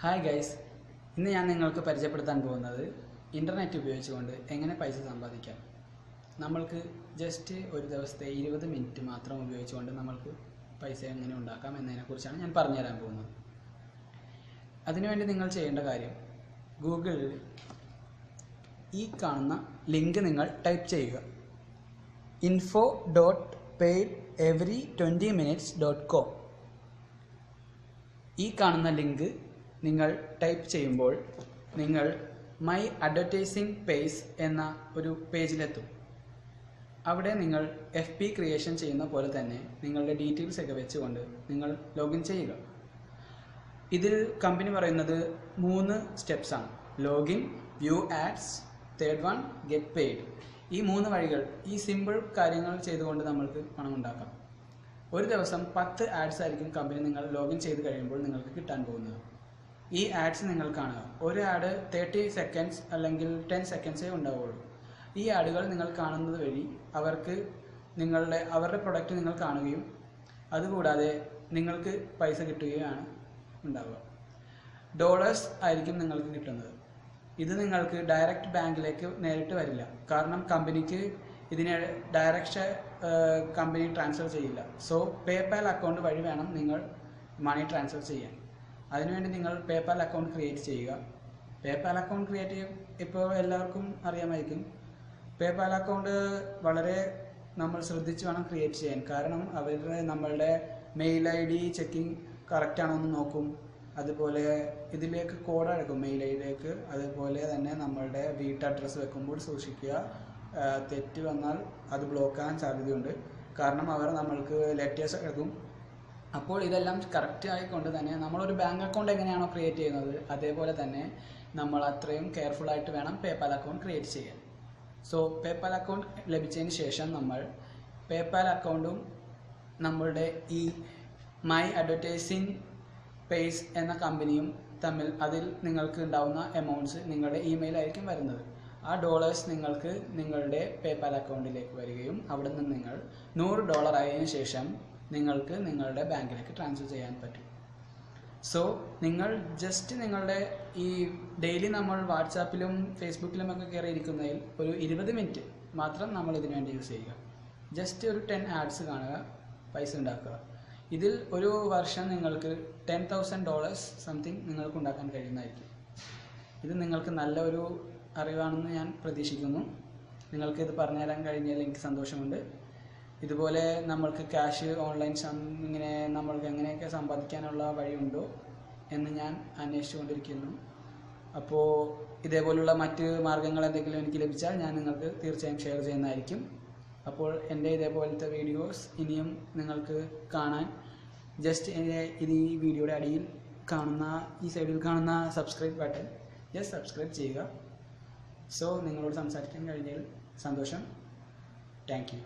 Hi guys, ഇന്ന് ഞാൻ നിങ്ങൾക്ക് പരിചയപ്പെടുത്താൻ പോകുന്നത് ഇൻ്റർനെറ്റ് ഉപയോഗിച്ചുകൊണ്ട് എങ്ങനെ പൈസ സമ്പാദിക്കാം. നമ്മൾക്ക് ജസ്റ്റ് ഒരു ദിവസത്തെ 20 മിനിറ്റ് മാത്രം ഉപയോഗിച്ചുകൊണ്ട് നമ്മൾക്ക് പൈസ എങ്ങനെ ഉണ്ടാക്കാം എന്നതിനെക്കുറിച്ചാണ് ഞാൻ പറഞ്ഞുതരാൻ പോകുന്നത്. അതിനുവേണ്ടി നിങ്ങൾ ചെയ്യേണ്ട കാര്യം, ഗൂഗിളിൽ ഈ കാണുന്ന ലിങ്ക് നിങ്ങൾ ടൈപ്പ് ചെയ്യുക. info.paidevery20minutes.com. ഈ കാണുന്ന ലിങ്ക് നിങ്ങൾ ടൈപ്പ് ചെയ്യുമ്പോൾ നിങ്ങൾ മൈ അഡ്വർടൈസിംഗ് പേജ് എന്ന ഒരു പേജിലെത്തും. അവിടെ നിങ്ങൾ FB ക്രിയേഷൻ ചെയ്യുന്ന പോലെ തന്നെ നിങ്ങളുടെ ഡീറ്റെയിൽസ് ഒക്കെ വെച്ചുകൊണ്ട് നിങ്ങൾ ലോഗിൻ ചെയ്യുക. ഇതിൽ കമ്പനി പറയുന്നത് 3 സ്റ്റെപ്സാണ്: login, view ads, third one get paid. ഈ 3 വഴികൾ, ഈ സിമ്പിൾ കാര്യങ്ങൾ ചെയ്തുകൊണ്ട് നമ്മൾക്ക് പണം ഉണ്ടാക്കാം. ഒരു ദിവസം 10 ആഡ്സ് ആയിരിക്കും കമ്പനി നിങ്ങൾ ലോഗിൻ ചെയ്ത് കഴിയുമ്പോൾ നിങ്ങൾക്ക് കിട്ടാൻ പോകുന്നത്. ഈ ആഡ്സ് നിങ്ങൾ കാണുക. ഒരു ആഡ് 30 സെക്കൻഡ്സ് അല്ലെങ്കിൽ 10 സെക്കൻഡ്സേ ഉണ്ടാവുകയുള്ളൂ. ഈ ആഡുകൾ നിങ്ങൾ കാണുന്നത് വഴി അവരുടെ പ്രൊഡക്റ്റ് നിങ്ങൾ കാണുകയും അതുകൂടാതെ നിങ്ങൾക്ക് പൈസ കിട്ടുകയാണ് ഉണ്ടാവുക. ഡോളേഴ്സ് ആയിരിക്കും നിങ്ങൾക്ക് കിട്ടുന്നത്. ഇത് നിങ്ങൾക്ക് ഡയറക്റ്റ് ബാങ്കിലേക്ക് നേരിട്ട് വരില്ല, കാരണം കമ്പനിക്ക് ഇതിനെ ഡയറക്റ്റ് കമ്പനി ട്രാൻസ്ഫർ ചെയ്യില്ല. സോ പേപാൽ അക്കൗണ്ട് വഴി വേണം നിങ്ങൾ മണി ട്രാൻസ്ഫർ ചെയ്യാൻ. അതിനുവേണ്ടി നിങ്ങൾ പേപാൽ അക്കൗണ്ട് ക്രിയേറ്റ് ചെയ്യുക. പേപാൽ അക്കൗണ്ട് ക്രിയേറ്റ് ഇപ്പോൾ എല്ലാവർക്കും അറിയാമായിരിക്കും. പേപാൽ അക്കൗണ്ട് വളരെ നമ്മൾ ശ്രദ്ധിച്ച് വേണം ക്രിയേറ്റ് ചെയ്യാൻ, കാരണം നമ്മളുടെ മെയിൽ ID ചെക്കിങ് കറക്റ്റാണോ എന്ന് നോക്കും. അതുപോലെ ഇതിലേക്ക് കോഡ് അടക്കും മെയിൽ ഐഡിയിലേക്ക്. അതുപോലെ തന്നെ നമ്മളുടെ വീട്ട് അഡ്രസ്സ് വെക്കുമ്പോൾ സൂക്ഷിക്കുക. തെറ്റ് വന്നാൽ അത് ബ്ലോക്ക് ആകാൻ സാധ്യതയുണ്ട്, കാരണം അവർ നമ്മൾക്ക് ലെറ്റേഴ്സ് എടുക്കും. അപ്പോൾ ഇതെല്ലാം കറക്റ്റ് ആയിക്കൊണ്ട് തന്നെ നമ്മളൊരു ബാങ്ക് അക്കൗണ്ട് എങ്ങനെയാണോ ക്രിയേറ്റ് ചെയ്യുന്നത് അതേപോലെ തന്നെ നമ്മൾ അത്രയും കെയർഫുള്ളായിട്ട് വേണം പേപാൽ അക്കൗണ്ട് ക്രിയേറ്റ് ചെയ്യാൻ. സോ പേപാൽ അക്കൗണ്ട് ലഭിച്ചതിന് ശേഷം നമ്മൾ പേപാൽ അക്കൗണ്ടും നമ്മളുടെ ഈ മൈ അഡ്വർടൈസിംഗ് പേജ് എന്ന കമ്പനിയും തമ്മിൽ അതിൽ നിങ്ങൾക്ക് ഉണ്ടാവുന്ന എമൗണ്ട്സ് നിങ്ങളുടെ ഇമെയിലായിരിക്കും വരുന്നത്. ആ ഡോളേഴ്സ് നിങ്ങൾക്ക് നിങ്ങളുടെ പേപാൽ അക്കൗണ്ടിലേക്ക് വരികയും അവിടെ നിന്ന് നിങ്ങൾ $100 ആയതിനു ശേഷം നിങ്ങൾക്ക് നിങ്ങളുടെ ബാങ്കിലേക്ക് ട്രാൻസ്ഫർ ചെയ്യാൻ പറ്റും. സോ നിങ്ങൾ ജസ്റ്റ് നിങ്ങളുടെ ഈ ഡെയിലി നമ്മൾ വാട്സാപ്പിലും ഫേസ്ബുക്കിലുമൊക്കെ കയറിയിരിക്കുന്നതിൽ ഒരു 20 മിനിറ്റ് മാത്രം നമ്മൾ ഇതിനു വേണ്ടി യൂസ് ചെയ്യുക. ജസ്റ്റ് ഒരു 10 ആഡ്സ് കാണുക, പൈസ ഉണ്ടാക്കുക. ഇതിൽ ഒരു വർഷം നിങ്ങൾക്ക് $10,000 സംതിങ് നിങ്ങൾക്ക് ഉണ്ടാക്കാൻ കഴിയുന്നതായിരിക്കും. ഇത് നിങ്ങൾക്ക് നല്ല ഒരു അറിവാണെന്ന് ഞാൻ പ്രതീക്ഷിക്കുന്നു. നിങ്ങൾക്ക് ഇത് പറഞ്ഞുതരാൻ കഴിഞ്ഞാൽ എനിക്ക് സന്തോഷമുണ്ട്. ഇതുപോലെ നമ്മൾക്ക് ക്യാഷ് ഓൺലൈൻ ഇങ്ങനെ നമ്മൾക്ക് എങ്ങനെയൊക്കെ സമ്പാദിക്കാനുള്ള വഴിയുണ്ടോ എന്ന് ഞാൻ അന്വേഷിച്ചുകൊണ്ടിരിക്കുന്നു. അപ്പോൾ ഇതേപോലുള്ള മറ്റ് മാർഗ്ഗങ്ങൾ എന്തെങ്കിലും എനിക്ക് ലഭിച്ചാൽ ഞാൻ നിങ്ങൾക്ക് തീർച്ചയായും ഷെയർ ചെയ്യുന്നതായിരിക്കും. അപ്പോൾ എൻ്റെ ഇതേപോലത്തെ വീഡിയോസ് ഇനിയും നിങ്ങൾക്ക് കാണാൻ ജസ്റ്റ് ഈ വീഡിയോയുടെ അടിയിൽ കാണുന്ന ഈ സൈഡിൽ കാണുന്ന സബ്സ്ക്രൈബ് ബട്ടൺ ജസ്റ്റ് സബ്സ്ക്രൈബ് ചെയ്യുക. സോ നിങ്ങളോട് സംസാരിക്കാൻ കഴിഞ്ഞതിൽ സന്തോഷം. Thank you.